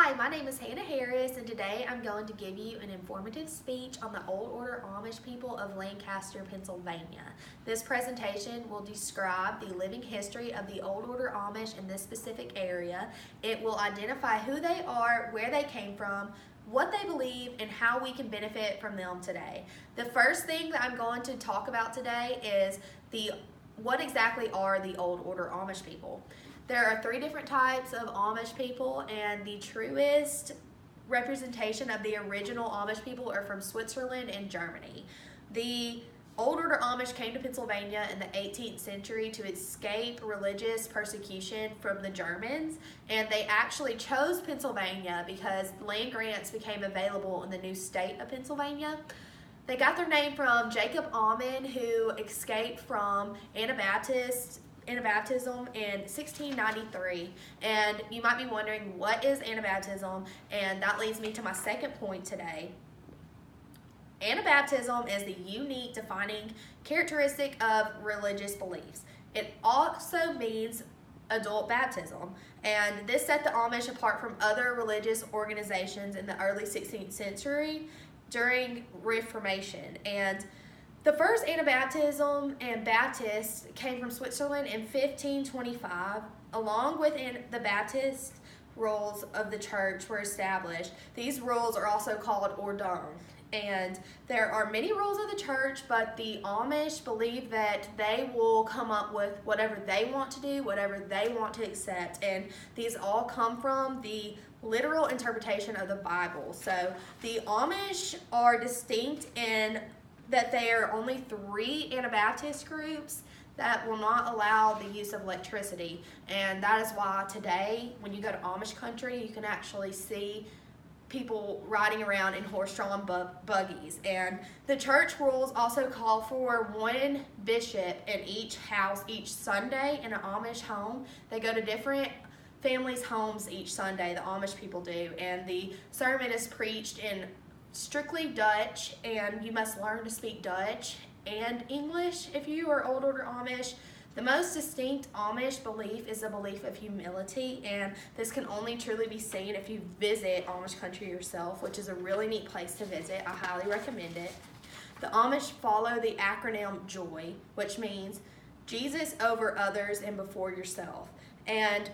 Hi, my name is Hannah Harris, and today I'm going to give you an informative speech on the Old Order Amish people of Lancaster, Pennsylvania. This presentation will describe the living history of the Old Order Amish in this specific area. It will identify who they are, where they came from, what they believe, and how we can benefit from them today. The first thing that I'm going to talk about today is what exactly are the Old Order Amish people. There are three different types of Amish people, and the truest representation of the original Amish people are from Switzerland and Germany. The Old Order Amish came to Pennsylvania in the 18th century to escape religious persecution from the Germans, and they actually chose Pennsylvania because land grants became available in the new state of Pennsylvania. They got their name from Jacob Ammon, who escaped from Anabaptism in 1693. And you might be wondering, what is Anabaptism? And that leads me to my second point today. Anabaptism is the unique defining characteristic of religious beliefs. It also means adult baptism, and this set the Amish apart from other religious organizations in the early 16th century during Reformation. And the first Anabaptism and Baptist came from Switzerland in 1525, along with the Baptist rules of the church were established. These rules are also called ordined. And there are many rules of the church, but the Amish believe that they will come up with whatever they want to do, whatever they want to accept. And these all come from the literal interpretation of the Bible. So the Amish are distinct in that there are only 3 Anabaptist groups that will not allow the use of electricity. And that is why today, when you go to Amish country, you can actually see people riding around in horse-drawn buggies. And the church rules also call for 1 bishop in each house each Sunday in an Amish home. They go to different families' homes each Sunday, the Amish people do, and the sermon is preached in strictly Dutch, and you must learn to speak Dutch and English if you are Old Order Amish. The most distinct Amish belief is a belief of humility, and this can only truly be seen if you visit Amish country yourself, which is a really neat place to visit. I highly recommend it. The Amish follow the acronym JOY, which means Jesus over others and before yourself. And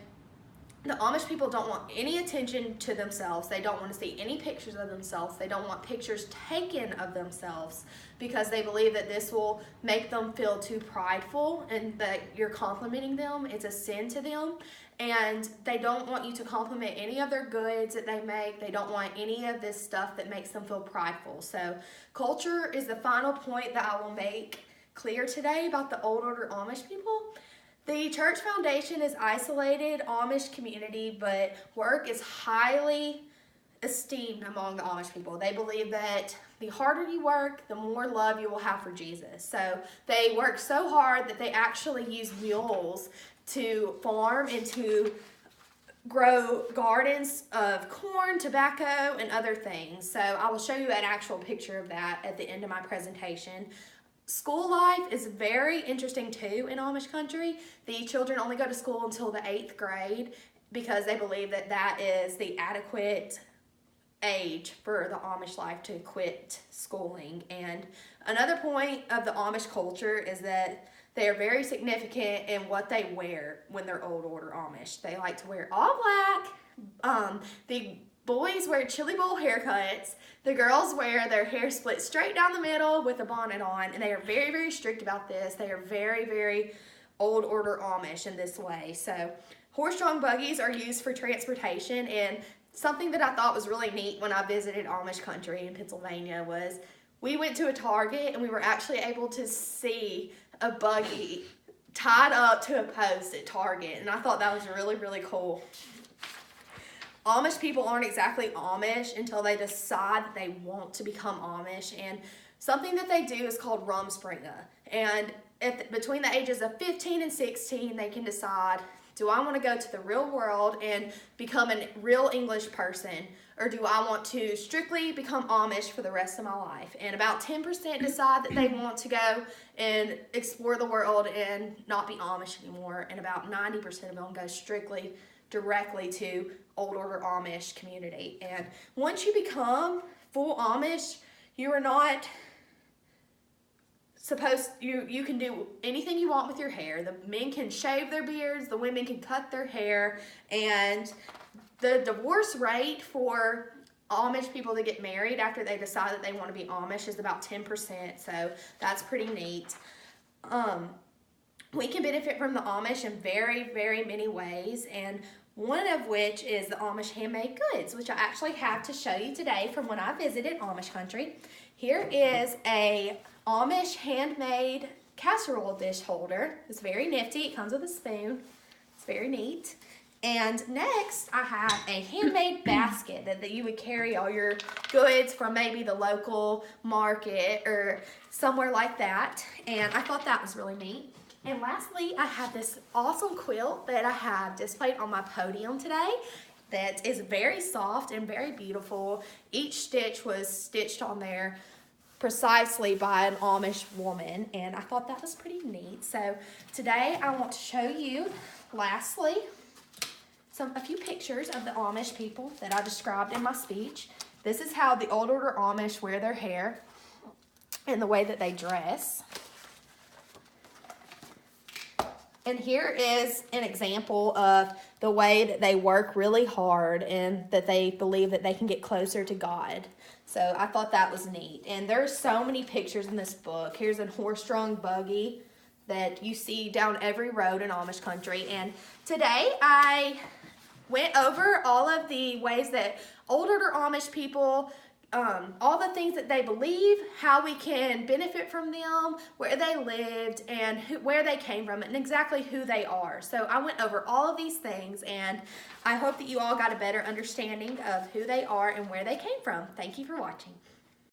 the Amish people don't want any attention to themselves. They don't want to see any pictures of themselves. They don't want pictures taken of themselves because they believe that this will make them feel too prideful and that you're complimenting them. It's a sin to them. And they don't want you to compliment any of their goods that they make. They don't want any of this stuff that makes them feel prideful. So culture is the final point that I will make clear today about the Old Order Amish people. The church foundation is isolated Amish community, but work is highly esteemed among the Amish people. They believe that the harder you work, the more love you will have for Jesus. So they work so hard that they actually use mules to farm and to grow gardens of corn, tobacco, and other things. So I will show you an actual picture of that at the end of my presentation. School life is very interesting too in Amish country. The children only go to school until the 8th grade because they believe that that is the adequate age for the Amish life to quit schooling. And another point of the Amish culture is that they are very significant in what they wear when they're Old Order Amish. They like to wear all black. The boys wear chili bowl haircuts. The girls wear their hair split straight down the middle with a bonnet on, and they are very, very strict about this. They are very, very Old Order Amish in this way. So horse-drawn buggies are used for transportation, and something that I thought was really neat when I visited Amish country in Pennsylvania was we went to a Target and we were actually able to see a buggy tied up to a post at Target, and I thought that was really, really cool. Amish people aren't exactly Amish until they decide that they want to become Amish, and something that they do is called Rumspringa. And between the ages of 15 and 16, they can decide, do I want to go to the real world and become a real English person, or do I want to strictly become Amish for the rest of my life? And about 10% decide that they want to go and explore the world and not be Amish anymore, and about 90% of them go strictly directly to Old Order Amish community. And once you become full Amish, you are not you can do anything you want with your hair. The men can shave their beards, the women can cut their hair, and the divorce rate for Amish people to get married after they decide that they want to be Amish is about 10%, so that's pretty neat. We can benefit from the Amish in very, very many ways, and one of which is the Amish handmade goods, which I actually have to show you today from when I visited Amish country. Here is a Amish handmade casserole dish holder. It's very nifty. It comes with a spoon. It's very neat. And next, I have a handmade basket that you would carry all your goods from maybe the local market or somewhere like that. And I thought that was really neat. And lastly, I have this awesome quilt that I have displayed on my podium today that is very soft and very beautiful. Each stitch was stitched on there precisely by an Amish woman, and I thought that was pretty neat. So today I want to show you, lastly, a few pictures of the Amish people that I described in my speech. This is how the Old Order Amish wear their hair and the way that they dress. And here is an example of the way that they work really hard and that they believe that they can get closer to God. So I thought that was neat. And there's so many pictures in this book. Here's a horse-drawn buggy that you see down every road in Amish country. And today I went over all of the ways that Old Order Amish people, all the things that they believe, how we can benefit from them, where they lived, and where they came from, and exactly who they are. So I went over all of these things, and I hope that you all got a better understanding of who they are and where they came from. Thank you for watching.